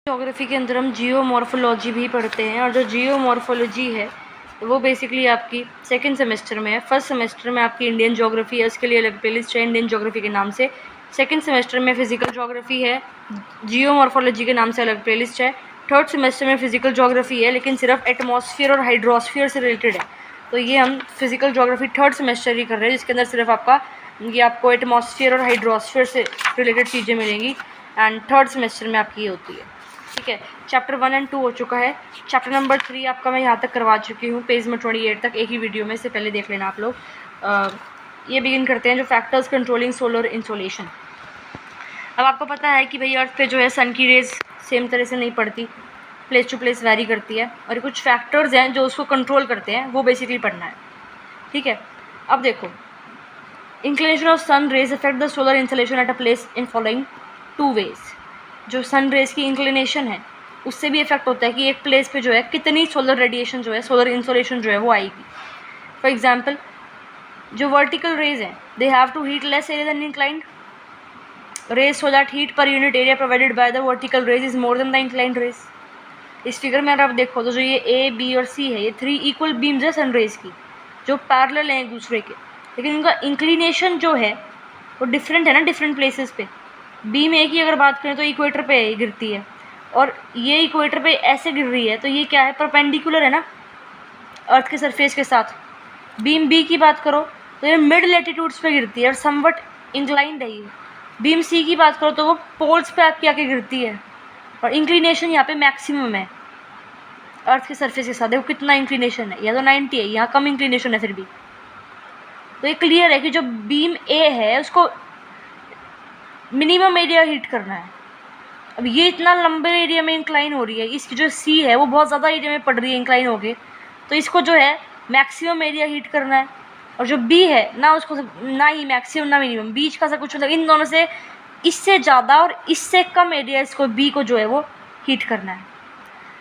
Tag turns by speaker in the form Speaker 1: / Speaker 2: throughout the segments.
Speaker 1: Geography के अंदर हम जियोमॉर्फोलॉजी भी पढ़ते हैं, और जो जियोमॉर्फोलॉजी है वो बेसिकली आपकी सेकंड सेमेस्टर में है। फर्स्ट सेमेस्टर में आपकी इंडियन ज्योग्राफी है, उसके लिए अलग प्लेलिस्ट है इंडियन ज्योग्राफी के नाम से। सेकंड सेमेस्टर में फिजिकल ज्योग्राफी है, जियोमॉर्फोलॉजी के नाम से अलग प्लेलिस्ट है। थर्ड सेमेस्टर में फिजिकल ज्योग्राफी है, लेकिन सिर्फ एटमॉस्फेयर और हाइड्रोस्फीयर से रिलेटेड है। तो ये हम फिजिकल ज्योग्राफी थर्ड सेमेस्टर ही कर रहे हैं, जिसके अंदर सिर्फ आपको एटमॉस्फेयर और हाइड्रोस्फीयर से रिलेटेड चीज़ें मिलेंगी, एंड थर्ड सेमेस्टर में आपकी ये होती है। ठीक है, चैप्टर 1 और 2 हो चुका है। चैप्टर नंबर 3 आपका मैं यहाँ तक करवा चुकी हूँ, पेज में 28 तक, एक ही वीडियो में, से पहले देख लेना आप लोग। ये बिगिन करते हैं जो फैक्टर्स कंट्रोलिंग सोलर इंसोलेशन। अब आपको पता है कि भाई अर्थ पे जो है सन की रेज सेम तरह से नहीं पड़ती, प्लेस टू प्लेस वैरी करती है, और कुछ फैक्टर्स हैं जो उसको कंट्रोल करते हैं, वो बेसिकली पढ़ना है। ठीक है, अब देखो, inclination of sun rays affect the solar insolation at a place in following 2 ways. जो सन रेज की इंक्लिनेशन है उससे भी इफेक्ट होता है कि एक प्लेस पे जो है कितनी सोलर रेडिएशन जो है, सोलर इंसोलेशन जो है वो आएगी। फॉर एग्जांपल, जो वर्टिकल रेज हैं they have to heat less area than inclined rays, so that heat per unit area provided by the vertical rays is more than the inclined rays. इस figure में अगर आप देखो तो जो ये ए, बी और सी है, ये 3 इक्वल बीम्स है सन रेज की, जो पैरेलल हैं एक दूसरे के, लेकिन उनका इंक्लिनेशन जो है वो डिफरेंट है ना डिफरेंट प्लेसेस पे। बीम ए की अगर बात करें तो इक्वेटर पे गिरती है, और ये इक्वेटर पे ऐसे गिर रही है, तो ये क्या है, परपेंडिकुलर है ना अर्थ के सरफेस के साथ। बीम बी की बात करो तो ये मिड लैटिट्यूड्स पे गिरती है और समवट इंक्लाइंड है ये। बीम सी की बात करो तो वो पोल्स पे आपकी आके गिरती है, और इंक्लिनेशन यहाँ पे मैक्सिमम है अर्थ के सरफेस के साथ। देखो कितना इंक्लिनेशन है, या तो 90 है, यहाँ कम इंक्लिनेशन है फिर भी। तो ये क्लियर है कि जो बीम ए है उसको मिनिमम एरिया हीट करना है। अब ये इतना लंबे एरिया में इंक्लाइन हो रही है, इसकी जो सी है वो बहुत ज़्यादा एरिया में पड़ रही है इंक्लाइन होके, तो इसको जो है मैक्सिमम एरिया हीट करना है। और जो बी है ना, उसको ना ही मैक्सिमम ना मिनिमम, बीच का सा कुछ, मतलब इन दोनों से इससे ज़्यादा और इससे कम एरिया इसको बी को जो है वो हीट करना है।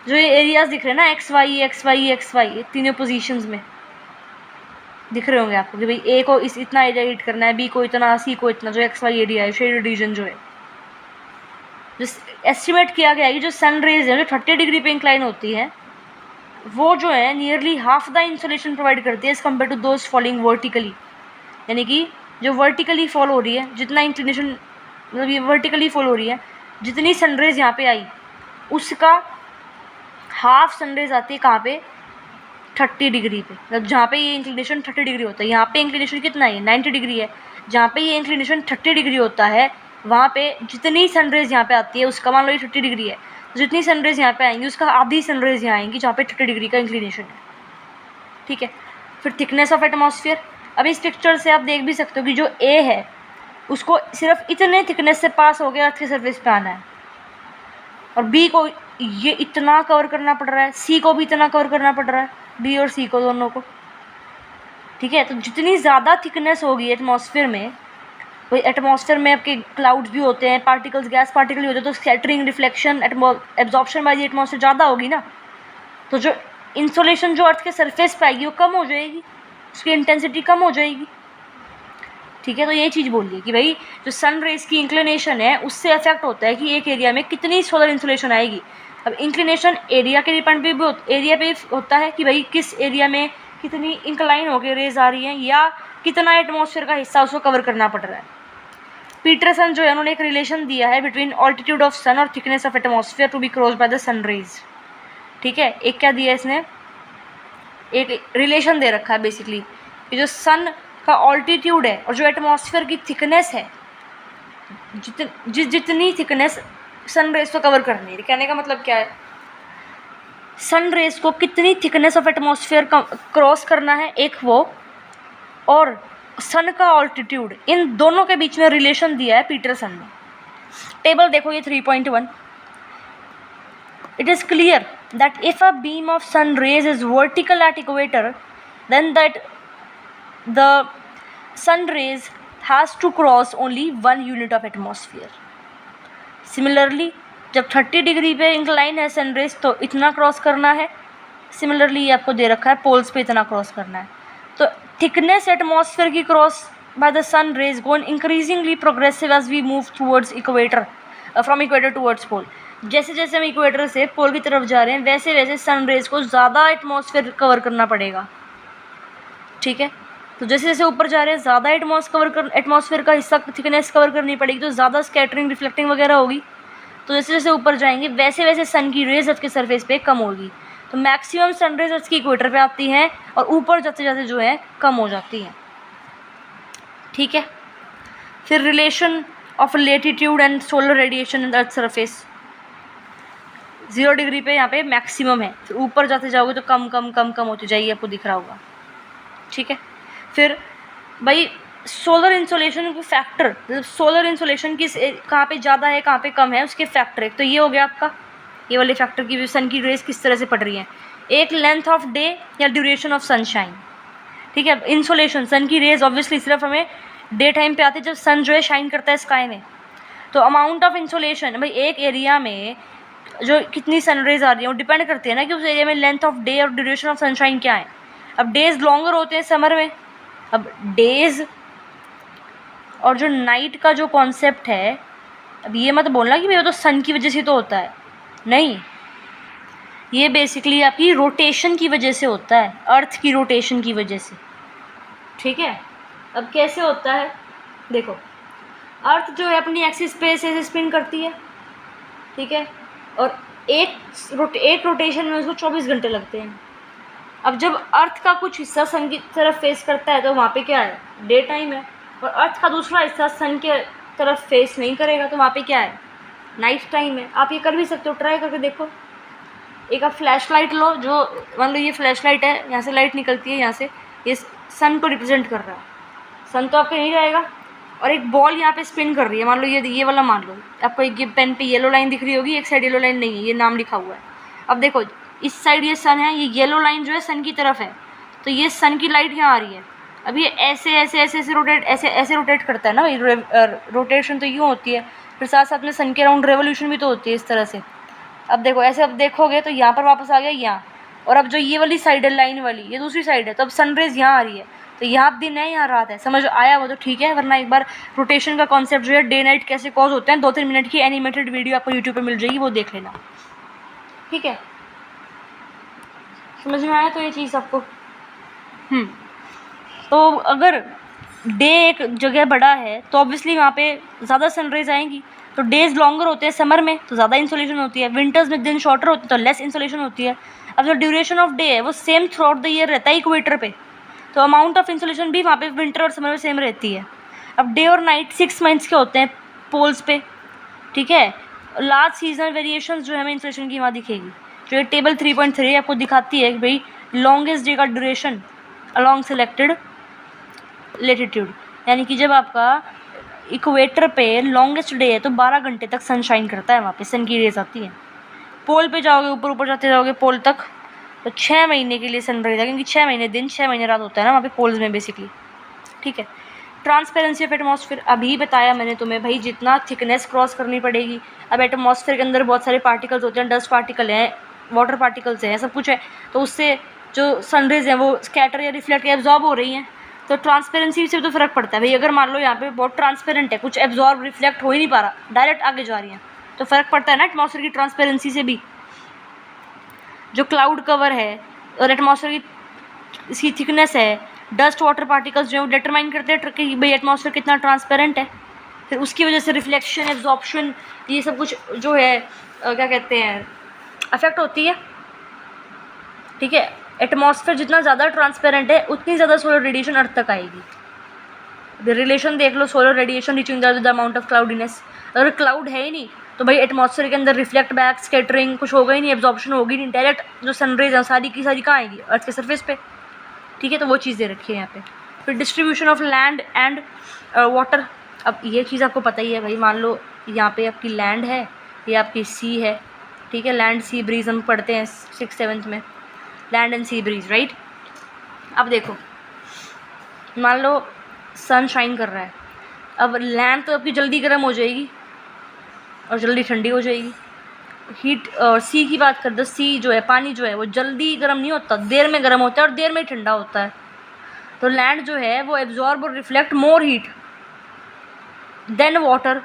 Speaker 1: जो ये एरियाज दिख रहे हैं ना, X Y X Y X Y, ये तीनों पोजीशंस में दिख रहे होंगे आपको कि भाई ए को इतना एरिया हीट करना है, बी को इतना, सी को इतना, जो एक्स वाई एरिया है, शेडेड रीजन जो है। जो एस्टिमेट किया गया है कि जो सन रेज है जो 30 डिग्री पे इंक्लाइन होती है, वो जो है nearly half the insolation provide करती है as compare to those following vertically. यानी कि जो वर्टिकली फॉल हो रही है, जितना इंक्लिनेशन, मतलब ये वर्टिकली फॉल हो रही है, जितनी सनरेज यहाँ पे आई उसका हाफ सनरेज आती है कहाँ पे, 30 डिग्री पे। मतलब जहाँ पे ये इंक्लिनेशन 30 डिग्री होता है, यहाँ पे इंक्लिनेशन कितना है, 90 डिग्री है। जहाँ पे ये इंक्लिनेशन 30 डिग्री होता है, वहाँ पे जितनी सनरेज यहाँ पे आती है उसका, मान लो ये 30 डिग्री है, तो जितनी सनरेज यहाँ पे आएंगी उसका आधी सनरेज यहाँ आएंगी जहाँ पे 30 डिग्री का इंक्लिनेशन है। ठीक है, फिर थिकनेस ऑफ एटमॉस्फेयर। अब इस पिक्चर से आप देख भी सकते हो कि जो ए है उसको सिर्फ इतने थिकनेस से पास हो गया अर्थ के सरफेस पे आना है, और बी को ये इतना कवर करना पड़ रहा है, सी को भी इतना कवर करना पड़ रहा है, बी और सी को, दोनों को। ठीक है, तो जितनी ज़्यादा थिकनेस होगी एटमॉस्फेयर में, वही एटमॉस्फेयर में आपके क्लाउड्स भी होते हैं, पार्टिकल्स, गैस पार्टिकल भी होते हैं, तो scattering, reflection, absorption by the atmosphere ज़्यादा होगी ना, तो जो इंसोलेशन जो अर्थ के सरफेस पे आएगी वो कम हो जाएगी, उसकी इंटेंसिटी कम हो जाएगी। ठीक है, तो ये चीज़ बोलिए कि भाई जो सन रेज की इंक्लिनेशन है उससे अफेक्ट होता है कि एक एरिया में कितनी सोलर इंसोलेशन आएगी। अब इंक्लिनेशन एरिया के डिपेंड पे भी एरिया पे होता है कि भाई किस एरिया में कितनी इंक्लाइन होकर रेज आ रही है, या कितना एटमॉस्फेयर का हिस्सा उसको कवर करना पड़ रहा है। पीटरसन जो है उन्होंने एक रिलेशन दिया है बिटवीन ऑल्टीट्यूड ऑफ सन और thickness of atmosphere to be cross by the sun rays. ठीक है, एक क्या दिया है इसने, एक रिलेशन दे रखा है बेसिकली कि जो सन का ऑल्टीट्यूड है और जो एटमॉस्फेयर की थिकनेस है, जितनी थिकनेस सन रेज को कवर करनी है, कहने का मतलब क्या है, सन रेज को कितनी थिकनेस ऑफ एटमॉस्फेयर क्रॉस करना है एक वो, और सन का ऑल्टीट्यूड, इन दोनों के बीच में रिलेशन दिया है पीटरसन ने। टेबल देखो ये 3.1। It is clear that if a beam of sun rays is vertical at equator, then that the sun rays has to cross only 1 unit of atmosphere. Similarly, जब 30 degree पे incline है sun rays तो इतना cross करना है। Similarly ये आपको दे रखा है पोल्स पे इतना क्रॉस करना है। तो थिकनेस एटमॉस्फेयर की cross by the sun rays go increasingly progressive as we move towards equator, from equator towards pole. जैसे जैसे हम इक्वेटर से पोल की तरफ जा रहे हैं वैसे वैसे सन रेज को ज़्यादा एटमॉस्फेयर कवर करना पड़ेगा, ठीक है। तो जैसे जैसे ऊपर जा रहे हैं ज़्यादा एटमॉस्फेयर का हिस्सा थिकनेस कवर करनी पड़ेगी, तो ज़्यादा स्कैटरिंग रिफ्लेक्टिंग वगैरह होगी। तो जैसे जैसे ऊपर जाएंगे वैसे वैसे सन की रेज अर्थ के सरफेस पे कम होगी। तो मैक्सिमम सन रेज अर्थ की इक्वेटर पे आती हैं और ऊपर जाते जाते जो है कम हो जाती हैं, ठीक है। फिर relation of latitude and solar radiation in earth surface, 0 degree पे यहाँ पे मैक्सिमम है, फिर ऊपर जाते जाओगे तो कम कम कम कम होती जाएगी, आपको दिख रहा होगा, ठीक है। फिर भाई सोलर इंसोलेशन के फैक्टर, मतलब सोलर इंसोलेशन किस कहाँ पे ज़्यादा है कहाँ पे कम है उसके फैक्टर, एक तो ये हो गया आपका ये वाले फैक्टर की सन की रेज किस तरह से पड़ रही है, एक लेंथ ऑफ डे या ड्यूरेशन ऑफ सनशाइन, ठीक है। इंसोलेशन सन की रेज ऑब्वियसली सिर्फ हमें डे टाइम पे आती है जब सन जो है शाइन करता है स्काई में। तो अमाउंट ऑफ इंसोलेशन भाई एक एरिया में जो कितनी सन रेज आ रही है वो डिपेंड करती है ना कि उस एरिया में लेंथ ऑफ डे और ड्यूरेशन ऑफ सनशाइन क्या है। अब डेज लॉन्गर होते हैं समर में, अब डेज और जो नाइट का जो कॉन्सेप्ट है, अब ये मत बोलना कि भाई वो तो सन की वजह से तो होता है, नहीं, ये बेसिकली आपकी रोटेशन की वजह से होता है, अर्थ की रोटेशन की वजह से, ठीक है। अब कैसे होता है देखो, अर्थ जो है अपनी एक्सिस पे ऐसे स्पिन करती है, ठीक है, और एक रोटेशन में उसको 24 घंटे लगते हैं। अब जब अर्थ का कुछ हिस्सा सन की तरफ फेस करता है तो वहाँ पे क्या है, डे टाइम है, और अर्थ का दूसरा हिस्सा सन के तरफ फेस नहीं करेगा तो वहाँ पे क्या है, नाइट टाइम है। आप ये कर भी सकते हो, ट्राई करके देखो। एक आप फ्लैश लाइट लो, जो मान लो ये फ्लैश लाइट है, यहाँ से लाइट निकलती है, यहाँ से ये सन को रिप्रेजेंट कर रहा है, सन तो आपका नहीं रहेगा, और एक बॉल यहाँ पे स्पिन कर रही है, मान लो ये वाला मान लो, आपको एक पेन पे येलो लाइन दिख रही होगी, एक साइड येलो लाइन नहीं है, ये नाम लिखा हुआ है। अब देखो इस साइड ये सन है, ये येलो लाइन जो है सन की तरफ है, तो ये सन की लाइट यहाँ आ रही है। अब ये ऐसे ऐसे ऐसे ऐसे रोटेट ऐसे रोटेट करता है ना भाई, रोटेशन तो यूँ होती है, फिर साथ साथ में सन के अराउंड रेवोल्यूशन भी तो होती है इस तरह से। अब देखो ऐसे अब देखोगे तो यहाँ पर वापस आ गया यहाँ, और अब जो ये वाली साइड है लाइन वाली, ये दूसरी साइड है, तो अब सनरेज यहाँ आ रही है, तो यहाँ दिन है यहाँ रात है, समझ आया वो तो ठीक है। वरना एक बार रोटेशन का कॉन्सेप्ट जो है डे नाइट कैसे कॉज होते हैं 2-3 मिनट की एनिमेटेड वीडियो आपको यूट्यूब पे मिल जाएगी, वो देख लेना, ठीक है। समझ में आया तो ये चीज़ आपको। तो अगर डे एक जगह बड़ा है तो ऑब्वियसली वहाँ पे ज़्यादा सनराइज आएंगी, तो डेज लॉन्गर होते हैं समर में तो ज़्यादा इंसोलेशन होती है, विंटर्स में दिन शॉर्टर होते हैं तो लेस इंसोलेशन होती है। अब जो ड्यूरेशन ऑफ डे है वो same through out the year रहता है इक्वेटर पे, तो अमाउंट ऑफ इंसोलेशन भी वहाँ पे विंटर और समर में सेम रहती है। अब डे और नाइट 6 मंथ्स के होते हैं पोल्स पे, ठीक है। लार्ज सीजनल वेरिएशंस जो है हमें इंसोलेशन की वहाँ दिखेगी, जो ये टेबल 3.3 आपको दिखाती है कि भाई लॉन्गेस्ट डे का ड्यूरेशन अलॉन्ग सेलेक्टेड लेटीट्यूड, यानी कि जब आपका इक्वेटर पे लॉन्गेस्ट डे है तो 12 घंटे तक सनशाइन करता है, वहाँ पे सन की रेज आती है। पोल पे जाओगे ऊपर ऊपर जाते जाओगे पोल तक तो 6 महीने के लिए सन रहेगा, क्योंकि 6 महीने दिन 6 महीने रात होता है ना वहाँ पे पोल्स में बेसिकली, ठीक है। ट्रांसपेरेंसी ऑफ एटमॉस्फेयर अभी बताया मैंने तुम्हें भाई, जितना थिकनेस क्रॉस करनी पड़ेगी। अब एटमॉस्फेयर के अंदर बहुत सारे पार्टिकल्स होते हैं, डस्ट पार्टिकल हैं, वाटर पार्टिकल्स हैं, सब कुछ है, तो उससे जो सनरेज हैं वो स्कैटर या रिफ्लेक्ट या एब्जॉर्ब हो रही हैं, तो ट्रांसपेरेंसी से भी तो फ़र्क पड़ता है भाई। अगर मान लो यहाँ पे बहुत ट्रांसपेरेंट है, कुछ एब्जॉर्ब रिफ्लेक्ट हो ही नहीं पा रहा, डायरेक्ट आगे जा रही हैं, तो फ़र्क पड़ता है ना एटमॉस्फेयर की ट्रांसपेरेंसी से भी। जो क्लाउड कवर है और एटमॉस्फेयर की इसकी थिकनेस है, डस्ट वाटर पार्टिकल्स जो है वो डिटरमाइन करते हैं कि भाई एटमॉस्फेयर कितना ट्रांसपेरेंट है, फिर उसकी वजह से रिफ्लेक्शन एब्जॉर्प्शन ये सब कुछ जो है क्या कहते हैं अफेक्ट होती है, ठीक है। एटमॉस्फेयर जितना ज़्यादा ट्रांसपेरेंट है उतनी ज़्यादा सोलर रेडिएशन अर्थ तक आएगी। रिलेशन देख लो, solar radiation reaching the amount of cloudiness. अगर क्लाउड है ही नहीं तो भाई एटमॉस्फेयर के अंदर रिफ्लेक्ट बैक स्कैटरिंग कुछ होगा ही नहीं, एब्जॉर्प्शन होगी नहीं, डायरेक्ट जो सनरेज है सारी की सारी कहाँ आएगी, अर्थ के सरफेस पे, ठीक है। तो वो चीज़ दे रखी है यहाँ पे। फिर distribution of land and water, अब ये चीज़ आपको पता ही है भाई, मान लो यहाँ पे आपकी लैंड है, ये आपकी सी है, ठीक है। लैंड सी ब्रीज हम पढ़ते हैं 6th-7th में, land and sea breeze, right. अब देखो मान लो सन शाइन कर रहा है, अब लैंड तो आपकी जल्दी गर्म हो जाएगी और जल्दी ठंडी हो जाएगी। हीट और सी की बात कर दो, सी जो है पानी जो है वो जल्दी गर्म नहीं होता, देर में गर्म होता है और देर में ठंडा होता है। तो लैंड जो है वो एब्जॉर्ब और reflect more heat than water,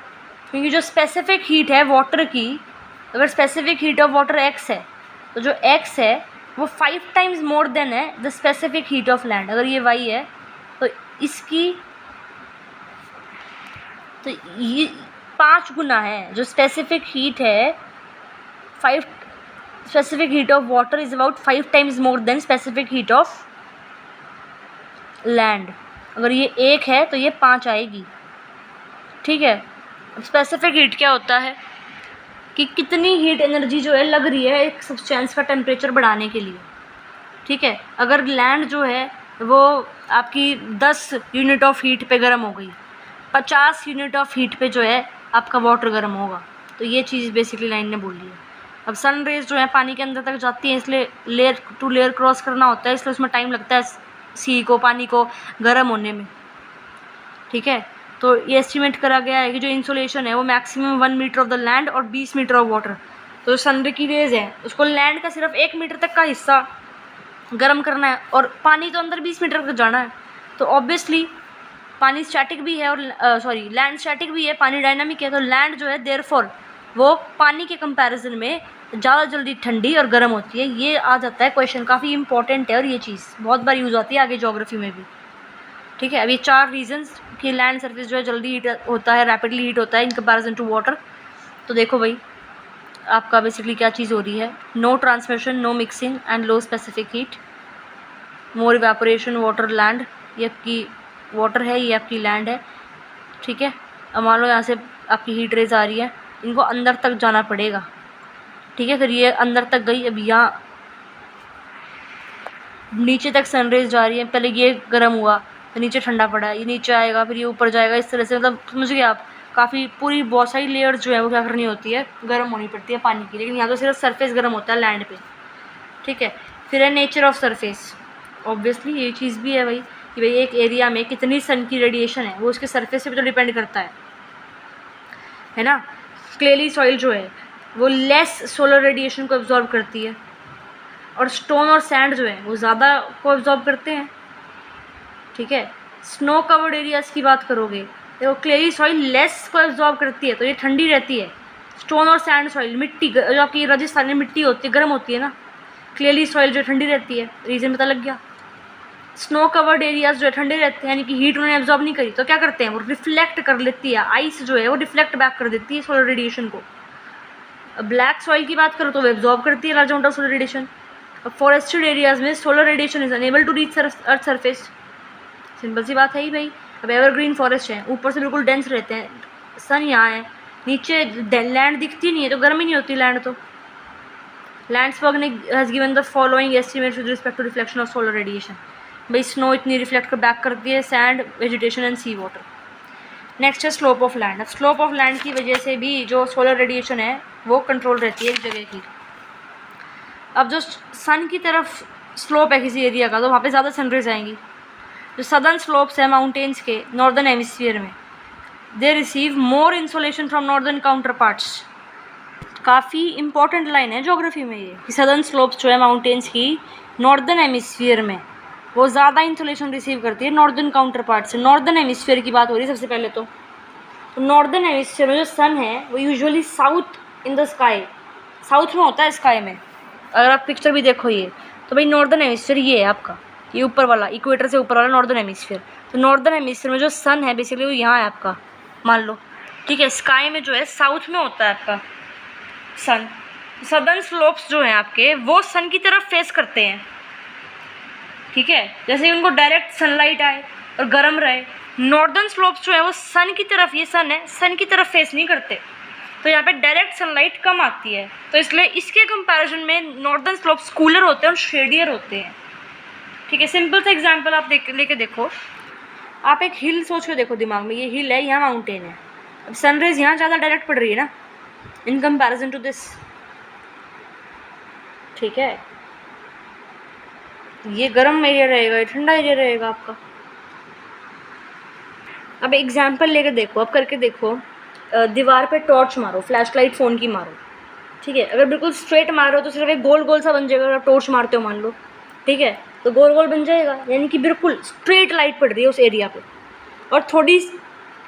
Speaker 1: क्योंकि जो स्पेसिफिक हीट है वाटर की अगर specific heat of water x है तो जो x है वो 5 टाइम्स मोर देन है the specific heat of land. अगर ये y है तो इसकी तो ये 5 गुना है। जो स्पेसिफिक हीट है 5 specific heat of water is about 5 times more then specific heat of land. अगर ये 1 है तो ये 5 आएगी। ठीक है, अब स्पेसिफिक हीट क्या होता है कि कितनी हीट एनर्जी जो है लग रही है एक सब्सटेंस का टेम्परेचर बढ़ाने के लिए। ठीक है, अगर लैंड जो है वो आपकी 10 यूनिट ऑफ हीट पे गर्म हो गई, 50 यूनिट ऑफ हीट पे जो है आपका वाटर गर्म होगा। तो ये चीज़ बेसिकली लाइन ने बोली है। अब सन रेज जो है पानी के अंदर तक जाती है, इसलिए लेयर टू लेयर क्रॉस करना होता है, इसलिए उसमें टाइम लगता है सी को, पानी को गर्म होने में। ठीक है, तो ये एस्टिमेट करा गया है कि जो इंसोलेशन है वो maximum 1 metre of the land और 20 मीटर ऑफ वाटर। तो जो सन रे की रेज है उसको लैंड का सिर्फ 1 मीटर तक का हिस्सा गर्म करना है और पानी तो अंदर 20 मीटर तक जाना है। तो ऑब्वियसली पानी स्टैटिक भी है और लैंड स्टैटिक भी है, पानी डायनामिक है। तो लैंड जो है देयरफॉर वो पानी के कंपैरिजन में ज़्यादा जल्दी ठंडी और गर्म होती है। ये आ जाता है क्वेश्चन, काफ़ी इंपॉर्टेंट है और ये चीज़ बहुत बार यूज़ होती है आगे ज्योग्राफी में भी। ठीक है, अब ये 4 रीजंस कि लैंड सरफेस जो है जल्दी हीट होता है, रैपिडली हीट होता है इन कंपैरिजन टू वाटर। तो देखो भाई आपका बेसिकली क्या चीज़ हो रही है, no transmission, no mixing and low specific heat, more evaporation water land. ये आपकी वाटर है, ये आपकी लैंड है। ठीक है, अब मान लो यहाँ से आपकी हीट रेज आ रही है, इनको अंदर तक जाना पड़ेगा। ठीक है, फिर ये अंदर तक गई, अब यहाँ नीचे तक सनरेज जा रही है, पहले ये गर्म हुआ तो नीचे ठंडा पड़ा है, ये नीचे आएगा फिर ये ऊपर जाएगा, इस तरह से मतलब समझ गए आप। काफ़ी पूरी बहुत सारी लेयर्स जो है वो क्या करनी होती है, गर्म होनी पड़ती है पानी की। लेकिन यहाँ तो सिर्फ सरफेस गर्म होता है लैंड पे। ठीक है, फिर है नेचर ऑफ सरफेस। ऑब्वियसली ये चीज़ भी है भाई कि भाई एक एरिया में कितनी सन की रेडिएशन है वो उसके सरफेस पे भी तो डिपेंड करता है ना। क्लेली सॉइल जो है वो लेस सोलर रेडिएशन को एब्जॉर्ब करती है और स्टोन और सैंड जो है वो ज़्यादा को एब्जॉर्ब करते हैं। ठीक है, स्नो कवर्ड एरियाज़ की बात करोगे तो क्लेरी सॉइल लेस को एब्जॉर्ब करती है, तो ये ठंडी रहती है। स्टोन और सैंड सॉइल, मिट्टी जो आपकी राजस्थान में मिट्टी होती है गर्म होती है ना, क्लेरी सॉइल जो ठंडी रहती है। रीज़न पता लग गया। स्नो कवर्ड एरियाज जो है ठंडे रहते हैं, यानी कि हीट उन्होंने एब्जॉर्ब नहीं करी, तो क्या करते हैं वो रिफ्लेक्ट कर लेती है। आइस जो है वो रिफ्लेक्ट बैक कर देती है सोलर रेडिएशन को। ब्लैक सॉइल की बात करो तो वो एब्जॉर्ब करती है large amount of solar radiation. अब फॉरेस्टेड एरियाज में solar radiation is unable to reach earth surface. Simple सी बात है ही भाई। अब एवरग्रीन फॉरेस्ट है, ऊपर से बिल्कुल डेंस रहते हैं, सन यहाँ है, नीचे लैंड दिखती नहीं है तो गर्म ही नहीं होती लैंड। तो लैंड्सबर्ग ने has given the following estimates with respect to reflection of solar radiation. भाई स्नो इतनी रिफ्लेक्ट कर बैक करती है, sand, vegetation and sea water. Next है स्लोप ऑफ लैंड। अब स्लोप ऑफ लैंड की वजह से भी जो सोलर रेडिएशन है वो कंट्रोल रहती है एक जगह की। अब जो सन की तरफ स्लोप है किसी एरिया का तो वहाँ पे ज़्यादा सनरेज आएंगी। जो सदर्न स्लोप्स है माउंटेन्स के नॉर्दर्न हेमिस्फीयर में, they receive more insolation from northern counter parts. काफ़ी इंपॉर्टेंट लाइन है ज्योग्राफी में ये कि सदर्न स्लोप्स जो है माउंटेन्स की नॉर्दर्न हेमिस्फीयर में वो ज़्यादा इंसोलेशन रिसीव करती है नॉर्दर्न काउंटर पार्ट से। नॉर्दर्न हेमिस्फीयर की बात हो रही है सबसे पहले। तो नॉर्दर्न हेमिस्फीयर में जो सन है वो usually south in the sky, south में होता है स्काई में। अगर आप पिक्चर भी देखो ये तो भाई नॉर्दर्न हेमिस्फीयर ये है आपका, ये ऊपर वाला इक्वेटर से ऊपर वाला नॉर्दर्न हेमिस्फीयर। तो नॉर्दर्न हेमिस्फीयर में जो सन है बेसिकली वो यहाँ है आपका, मान लो। ठीक है, स्काई में जो है साउथ में होता है आपका सन। सदर्न स्लोप्स जो हैं आपके वो सन की तरफ फेस करते हैं। ठीक है, जैसे उनको डायरेक्ट सनलाइट आए और गर्म रहे। नॉर्दर्न स्लोप्स जो है वो सन की तरफ, ये सन है, सन की तरफ फेस नहीं करते, तो यहाँ पे डायरेक्ट सनलाइट कम आती है। तो इसलिए इसके कंपैरिजन में नॉर्दर्न स्लोप्स कूलर होते हैं और शेडियर होते हैं। ठीक है, सिंपल सा एग्जांपल आप लेके देखो। आप एक हिल सोच के देखो दिमाग में, ये हिल है, यहाँ माउंटेन है। अब सनरेज यहाँ ज़्यादा डायरेक्ट पड़ रही है ना इन कंपैरिजन टू दिस। ठीक है, ये गर्म एरिया रहेगा, ये ठंडा एरिया रहेगा आपका। अब एग्जाम्पल लेके देखो, अब करके देखो। दीवार पे टॉर्च मारो, फ्लैश लाइट फ़ोन की मारो। ठीक है, अगर बिल्कुल स्ट्रेट मारो तो सिर्फ एक गोल गोल सा बन जाएगा। अगर आप टॉर्च मारते हो मान लो, ठीक है, तो गोल गोल बन जाएगा, यानी कि बिल्कुल स्ट्रेट लाइट पड़ रही है उस एरिया पे। और थोड़ी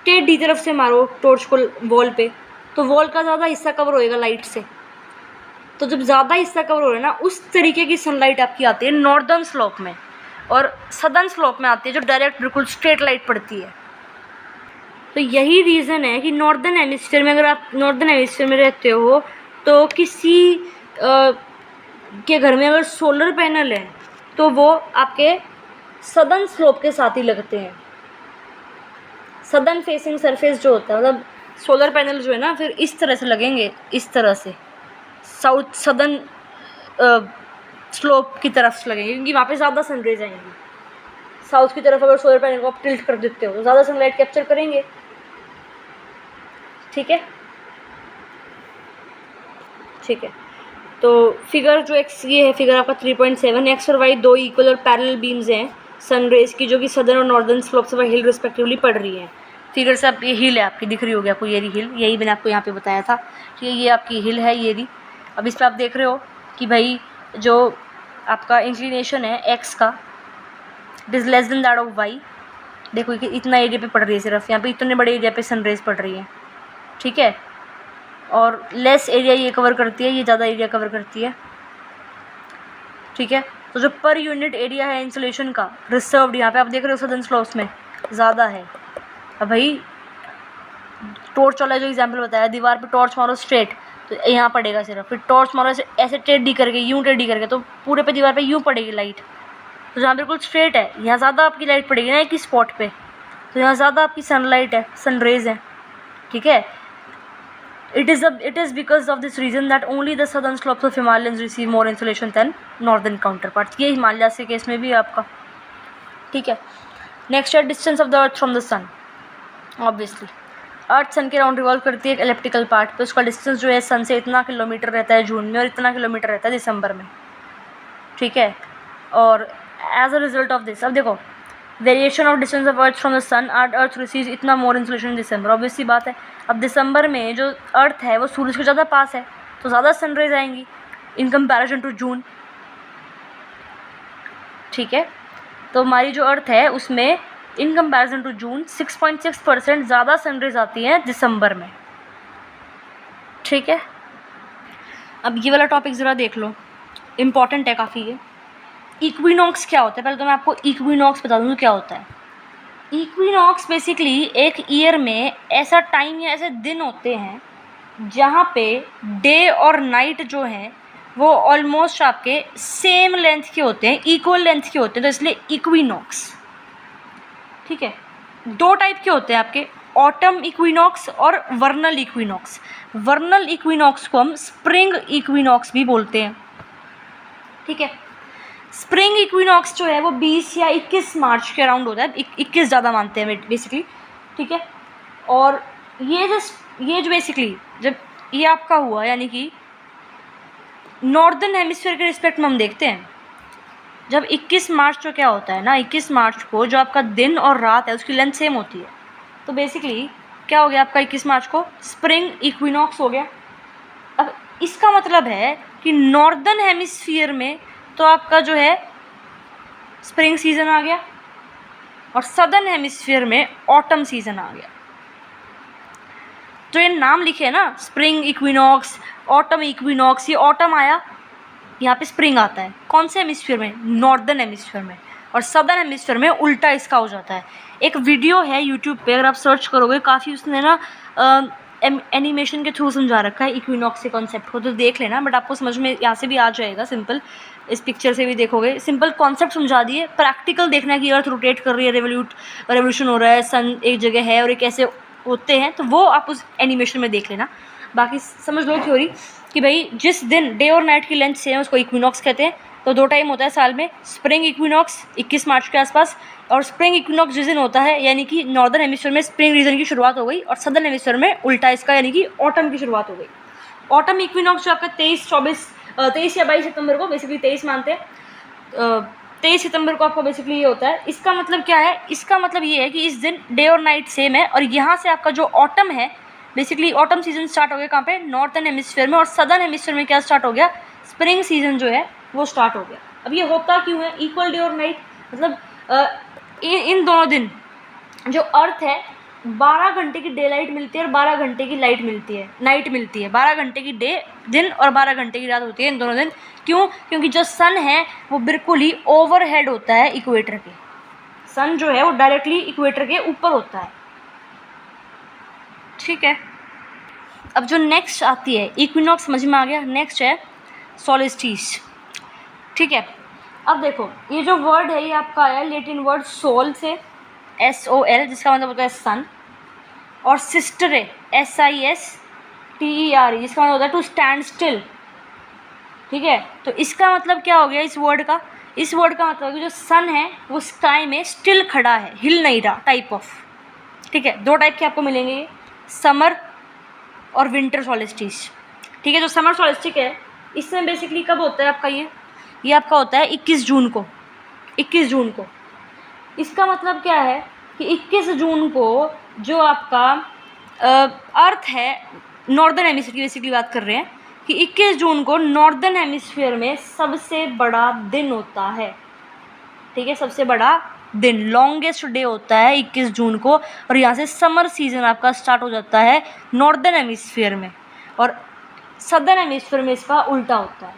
Speaker 1: टेढ़ी तरफ से मारो टॉर्च को वॉल पे, तो वॉल का ज़्यादा हिस्सा कवर होएगा लाइट से। तो जब ज़्यादा हिस्सा कवर हो रहा है ना, उस तरीके की सनलाइट आपकी आती है नॉर्दर्न स्लोप में, और सदर्न स्लोप में आती है जो डायरेक्ट बिल्कुल स्ट्रेट लाइट पड़ती है। तो यही रीज़न है कि नॉर्दर्न हेमिस्फीयर में, अगर आप नॉर्दर्न हेमिस्फीयर में रहते हो तो किसी के घर में अगर सोलर पैनल है तो वो आपके सदर्न स्लोप के साथ ही लगते हैं। सदर्न फेसिंग सरफेस जो होता है, मतलब सोलर पैनल जो है ना, फिर इस तरह से लगेंगे, इस तरह से साउथ सदर्न स्लोप की तरफ से लगेंगे, क्योंकि वहाँ पे ज़्यादा सनरेज आएंगी। साउथ की तरफ अगर सोलर पैनल को आप टिल्ट कर देते हो तो ज़्यादा सनलाइट कैप्चर करेंगे। ठीक है, ठीक है। तो फिगर जो एक्स ये है, फिगर आपका 3.7, एक्स और वाई दो इक्वल और पैरेलल बीम्स हैं सन रेज की, जो कि सदर्न और नॉर्दर्न स्लोप से हिल रिस्पेक्टिवली पड़ रही है। फिगर से आप ये हिल है आपकी दिख रही होगी आपको, ये रही हिल, यही मैंने आपको यहाँ पे बताया था कि ये आपकी हिल है, ये रही। अब इस पर आप देख रहे हो कि भाई जो आपका इंक्लिनेशन है एक्स का, it is less than that of Y. देखो कि इतना एरिया पे पड़ रही है, सिर्फ यहाँ पे इतने बड़े एरिया पे सनरेज पड़ रही है। ठीक है, और लेस एरिया ये कवर करती है, ये ज़्यादा एरिया कवर करती है। ठीक है, तो जो पर यूनिट एरिया है इंसुलेशन का रिजर्व्ड, यहाँ पे आप देख रहे हो सदर्न स्लोप्स में ज़्यादा है। अब भाई टॉर्च वाला जो एग्जांपल बताया, दीवार पे टॉर्च मारो स्ट्रेट तो यहाँ पड़ेगा सिर्फ, फिर टॉर्च मारो ऐसे टेढ़ी करके, यूँ टेढ़ी करके, तो पूरे पे दीवार पे यूँ पड़ेगी लाइट। तो जहाँ बिल्कुल स्ट्रेट है यहाँ ज़्यादा आपकी लाइट पड़ेगी ना एक ही स्पॉट पे, तो यहाँ ज़्यादा आपकी सनलाइट है, सनरेज है। ठीक है, it is because of this reason that only the southern slopes of Himalayas receive more insolation than northern counterparts। ये हिमालय के केस में भी है आपका। ठीक है, नेक्स्ट है distance of the earth from the sun. Obviously earth sun के राउंड रिवॉल्व करती है एक एलिप्टिकल पार्ट पे, उसका डिस्टेंस जो है सन से इतना किलोमीटर रहता है जून में और इतना किलोमीटर रहता है दिसंबर में। ठीक है, और as a result of this, अब देखो variation of distance of earth from the sun, earth receives इतना मोर इंसुलेशन इन दिसंबर। ऑब्वियसली बात है, अब दिसंबर में जो अर्थ है वो सूरज के ज़्यादा पास है तो ज़्यादा सनरेज आएंगी इन कंपैरिजन टू जून। ठीक है, तो हमारी जो अर्थ है उसमें इन कंपैरिजन टू जून 6.6% ज़्यादा सनरेज आती है दिसंबर में। ठीक है, अब ये वाला टॉपिक ज़रा देख लो, इम्पॉर्टेंट है काफ़ी ये। इक्विनॉक्स क्या होता है, पहले तो मैं आपको इक्विनॉक्स बता दूँ क्या होता है। इक्विनॉक्स बेसिकली एक ईयर में ऐसा टाइम या ऐसे दिन होते हैं जहाँ पे डे और नाइट जो हैं वो ऑलमोस्ट आपके सेम लेंथ के होते हैं, इक्वल लेंथ के होते हैं, तो इसलिए इक्विनॉक्स। ठीक है, दो टाइप के होते हैं आपके, ऑटम इक्विनॉक्स और वर्नल इक्विनॉक्स। वर्नल इक्विनॉक्स को हम स्प्रिंग इक्विनॉक्स भी बोलते हैं। ठीक है, स्प्रिंग इक्विनॉक्स जो है वो 20 या 21 मार्च के अराउंड होता है, 21 ज़्यादा मानते हैं बेसिकली। ठीक है, और ये जो बेसिकली जब ये आपका हुआ, यानी कि नॉर्दर्न हेमिस्फीयर के रिस्पेक्ट में हम देखते हैं, जब 21 मार्च को क्या होता है ना, 21 मार्च को जो आपका दिन और रात है उसकी लेंथ सेम होती है, तो बेसिकली क्या हो गया आपका 21 मार्च को स्प्रिंग इक्विनॉक्स हो गया। अब इसका मतलब है कि नॉर्दर्न हेमिस्फीयर में तो आपका जो है स्प्रिंग सीज़न आ गया और सदर्न हेमिस्फीयर में ऑटम सीज़न आ गया। तो ये नाम लिखे ना, स्प्रिंग इक्विनॉक्स, ऑटम इक्विनॉक्स, ये ऑटम आया, यहाँ पे स्प्रिंग आता है कौन से हेमिस्फीयर में, नॉर्दर्न हेमिस्फीयर में, और सदर्न हेमिस्फीयर में उल्टा इसका हो जाता है। एक वीडियो है यूट्यूब पे, अगर आप सर्च करोगे काफ़ी उसने ना एनिमेशन के थ्रू समझा रखा है इक्विनॉक्स के कॉन्सेप्ट को, तो देख लेना, बट आपको समझ में यहाँ से भी आ जाएगा सिंपल, इस पिक्चर से भी देखोगे, सिंपल कॉन्सेप्ट समझा दिए। प्रैक्टिकल देखना है कि अर्थ रोटेट कर रही है, रेवोल्यूशन हो रहा है, सन एक जगह है और एक ऐसे होते हैं, तो वो आप उस एनिमेशन में देख लेना। बाकी समझ लो थ्योरी कि भाई जिस दिन डे और नाइट की लेंथ सेम है उसको इक्विनॉक्स कहते हैं। तो दो टाइम होता है साल में, स्प्रिंग इक्विनॉक्स 21 मार्च के आसपास, और स्प्रिंग इक्विनॉक्स जिस दिन होता है यानी कि नॉर्दर्न हेमिस्फीयर में स्प्रिंग रीजन की शुरुआत हो गई और सदर्न हेमिस्फीयर में उल्टा इसका यानी कि ऑटम की शुरुआत हो गई। ऑटम इक्विनॉक्स जो आपका 23 या 22 सितंबर को, बेसिकली 23 मानते हैं, 23 सितंबर को आपका बेसिकली ये होता है। इसका मतलब क्या है, इसका मतलब ये है कि इस दिन डे और नाइट सेम है, और यहाँ से आपका जो ऑटम है, बेसिकली ऑटम सीजन स्टार्ट हो गया कहाँ पे, नॉर्थर्न हेमिस्फीयर में, और सदर्न हेमिस्फीयर में क्या स्टार्ट हो गया, स्प्रिंग सीजन जो है वो स्टार्ट हो गया। अब ये होता क्यों है, इक्वल डे और नाइट, मतलब इन दोनों दिन जो अर्थ है 12 घंटे की डे लाइट मिलती है और 12 घंटे की लाइट मिलती है, नाइट मिलती है। 12 घंटे की दिन और 12 घंटे की रात होती है इन दोनों दिन। क्यों? क्योंकि जो सन है वो बिल्कुल ही ओवरहेड होता है इक्वेटर के। सन जो है वो डायरेक्टली इक्वेटर के ऊपर होता है। ठीक है, अब जो नेक्स्ट आती है इक्विनॉक्स, समझ में आ गया। नेक्स्ट है सोलिस्टिस। ठीक है, अब देखो ये जो वर्ड है ये आपका आया लैटिन वर्ड सोल से, SOL, जिसका मतलब होता है सन, और सिस्टर है SISTERE, जिसका मतलब होता है टू स्टैंड स्टिल। ठीक है, तो इसका मतलब क्या हो गया इस वर्ड का? इस वर्ड का मतलब है कि जो सन है वो स्काई में स्टिल खड़ा है, हिल नहीं रहा, टाइप ऑफ। ठीक है, दो टाइप के आपको मिलेंगे, समर और विंटर सोलिस्टिस। ठीक है, जो समर सोलिस्टिस है इसमें बेसिकली कब होता है आपका ये आपका होता है 21 जून को। 21 जून को इसका मतलब क्या है कि 21 जून को जो आपका अर्थ है, नॉर्दर्न हेमिस्फीयर की बेसिकली बात कर रहे हैं कि 21 जून को नॉर्दर्न हेमिस्फीयर में सबसे बड़ा दिन होता है। ठीक है, सबसे बड़ा दिन, लॉन्गेस्ट डे होता है 21 जून को, और यहाँ से समर सीजन आपका स्टार्ट हो जाता है नॉर्दर्न हेमिस्फीयर में, और सदर्न हेमिस्फीयर में इसका उल्टा होता है।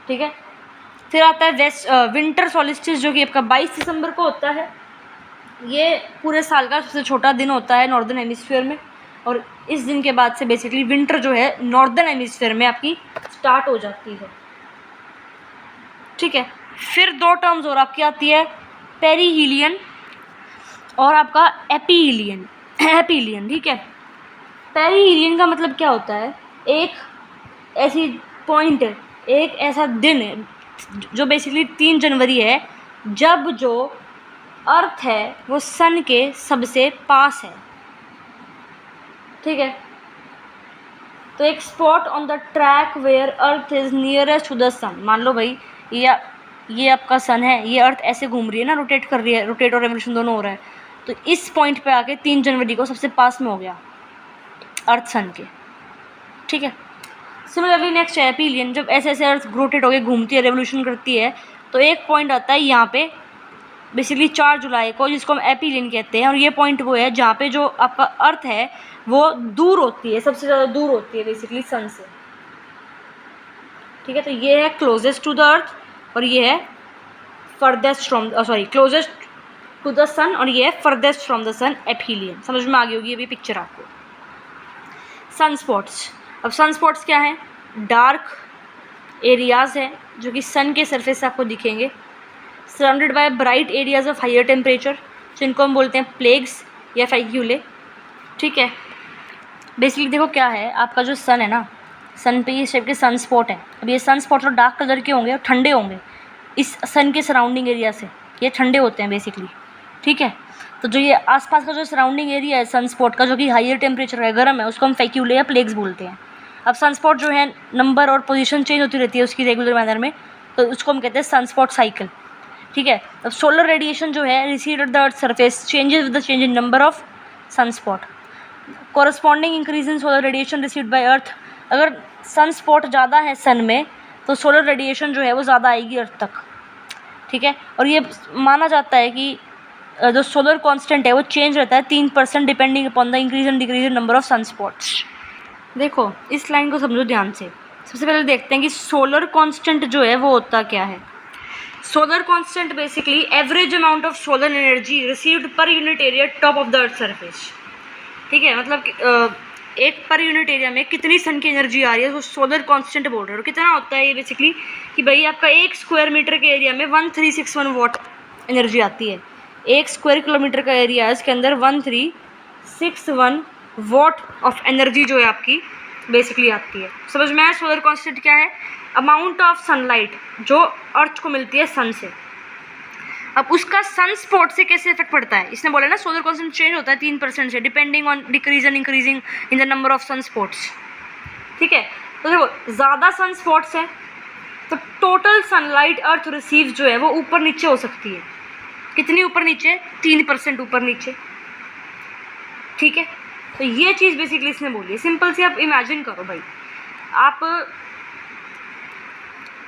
Speaker 1: ठीक है, फिर आता है विंटर सोलिस्टिस, जो कि आपका 22 दिसंबर को होता है। ये पूरे साल का सबसे छोटा दिन होता है नॉर्दर्न हेमिस्फीयर में, और इस दिन के बाद से बेसिकली विंटर जो है नॉर्दर्न हेमिस्फीयर में आपकी स्टार्ट हो जाती है। ठीक है, फिर दो टर्म्स और आपकी आती है, पेरीहीलियन और आपका एपीहीलियन। एपीहीलियन, ठीक है, पेरीहीलियन का मतलब क्या होता है? एक ऐसी पॉइंट है, एक ऐसा दिन है जो बेसिकली 3 जनवरी है, जब जो अर्थ है वो सन के सबसे पास है। ठीक है, तो एक spot on the track where earth is nearest to the sun. मान लो भाई ये आपका सन है, ये अर्थ ऐसे घूम रही है ना, रोटेट कर रही है, रोटेट और रेवोल्यूशन दोनों हो रहा है, तो इस पॉइंट पे आके 3 जनवरी को सबसे पास में हो गया अर्थ सन के। ठीक है, सिमिलरली नेक्स्ट है एपीलियन। जब ऐसे ऐसे अर्थ रोटेट होकर घूमती है, रेवोल्यूशन करती है, तो एक पॉइंट आता है यहाँ पे बेसिकली 4 जुलाई को, जिसको हम एपीलियन कहते हैं, और ये पॉइंट वो है जहाँ पे जो आपका अर्थ है वो दूर होती है, सबसे ज़्यादा दूर होती है बेसिकली सन से। ठीक है, तो ये है क्लोजेस्ट टू द अर्थ और ये है farthest from closest to the sun, और ये है farthest from the sun, aphelion. समझ में आ गई होगी ये भी पिक्चर आपको। सन स्पॉट्स, अब सन स्पॉट्स क्या हैं? डार्क एरियाज़ हैं जो कि सन के सरफेस से आपको दिखेंगे, surrounded by bright areas of higher temperature, जिनको हम बोलते हैं प्लेग्स या फैक्यूले। ठीक है, बेसिकली देखो क्या है, आपका जो सन है ना, सन पे ये शेप के सन स्पॉट है। अब ये सन स्पॉट तो डार्क कलर के होंगे और ठंडे होंगे इस सन के सराउंडिंग एरिया से, ये ठंडे होते हैं बेसिकली। ठीक है, तो जो ये आसपास का जो सराउंडिंग एरिया है सन स्पॉट का, जो कि हायर टेम्परेचर है, गर्म है, उसको हम फैक्यूले या प्लेग्स बोलते हैं। अब सन स्पॉट जो है नंबर और पोजीशन चेंज होती रहती है उसकी रेगुलर मैनर में, तो उसको हम कहते हैं सन स्पॉट साइकिल। ठीक है, अब सोलर रेडिएशन जो है received at the earth surface changes with the change in number of sun spot, corresponding increase in solar radiation received by earth. अगर सन स्पॉट ज़्यादा है सन में तो सोलर रेडिएशन जो है वो ज़्यादा आएगी अर्थ तक। ठीक है, और ये माना जाता है कि जो सोलर कांस्टेंट है वो चेंज रहता है 3% depending upon the increase and decrease in number of sun spots. देखो इस लाइन को समझो ध्यान से। सबसे पहले देखते हैं कि सोलर कांस्टेंट जो है वो होता क्या है। Solar constant basically average amount of solar energy received पर unit area top of the earth surface. ठीक है, मतलब एक पर यूनिट एरिया में कितनी सन की एनर्जी आ रही है वो सोलर कांस्टेंट बोल रहे हो। कितना होता है ये बेसिकली कि भाई आपका 1 स्क्वायर मीटर के एरिया में 1361 वॉट एनर्जी आती है। 1 स्क्वायर किलोमीटर का एरिया है, इसके अंदर 1361 वॉट ऑफ एनर्जी जो है आपकी बेसिकली आती है। समझ में आया सोलर कांस्टेंट क्या है? अमाउंट ऑफ सनलाइट जो अर्थ को मिलती है सन से। अब उसका सन स्पॉट से कैसे इफेक्ट पड़ता है? इसने बोला ना सोलर कांस्टेंट चेंज होता है 3% से depending on decrease and increasing in the number of sun spots. ठीक है, तो देखो ज़्यादा सन स्पॉट्स हैं तो टोटल सनलाइट अर्थ रिसीव जो है वो ऊपर नीचे हो सकती है। कितनी ऊपर नीचे? 3% ऊपर नीचे। ठीक है, तो ये चीज़ बेसिकली इसने बोली है। सिंपल सी आप इमेजिन करो भाई, आप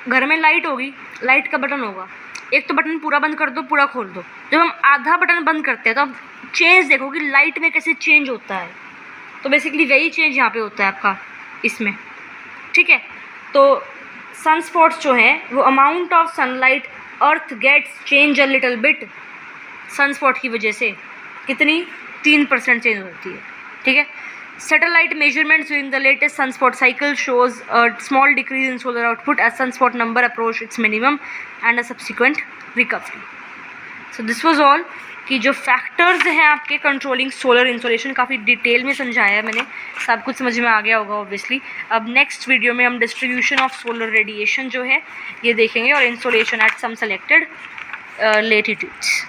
Speaker 1: घर में लाइट होगी, लाइट का बटन होगा, एक तो बटन पूरा बंद कर दो, पूरा खोल दो। जब हम आधा बटन बंद करते हैं तो अब चेंज देखो कि लाइट में कैसे चेंज होता है। तो बेसिकली वही चेंज यहाँ पे होता है आपका इसमें, ठीक है। तो सन स्पॉट्स जो हैं वो amount of sunlight earth gets change a little bit, sun spot की वजह से कितनी 3% चेंज होती है, ठीक है। Satellite measurements during the latest sunspot cycle shows a small decrease in solar output as sunspot number approach its minimum and a subsequent recovery. So this was all कि जो फैक्टर्स हैं आपके कंट्रोलिंग सोलर इंसोलेशन, काफ़ी detail में समझाया है मैंने, सब कुछ समझ में आ गया होगा ऑब्वियसली। अब नेक्स्ट वीडियो में हम डिस्ट्रीब्यूशन ऑफ सोलर रेडिएशन जो है ये देखेंगे और insolation at some selected latitudes.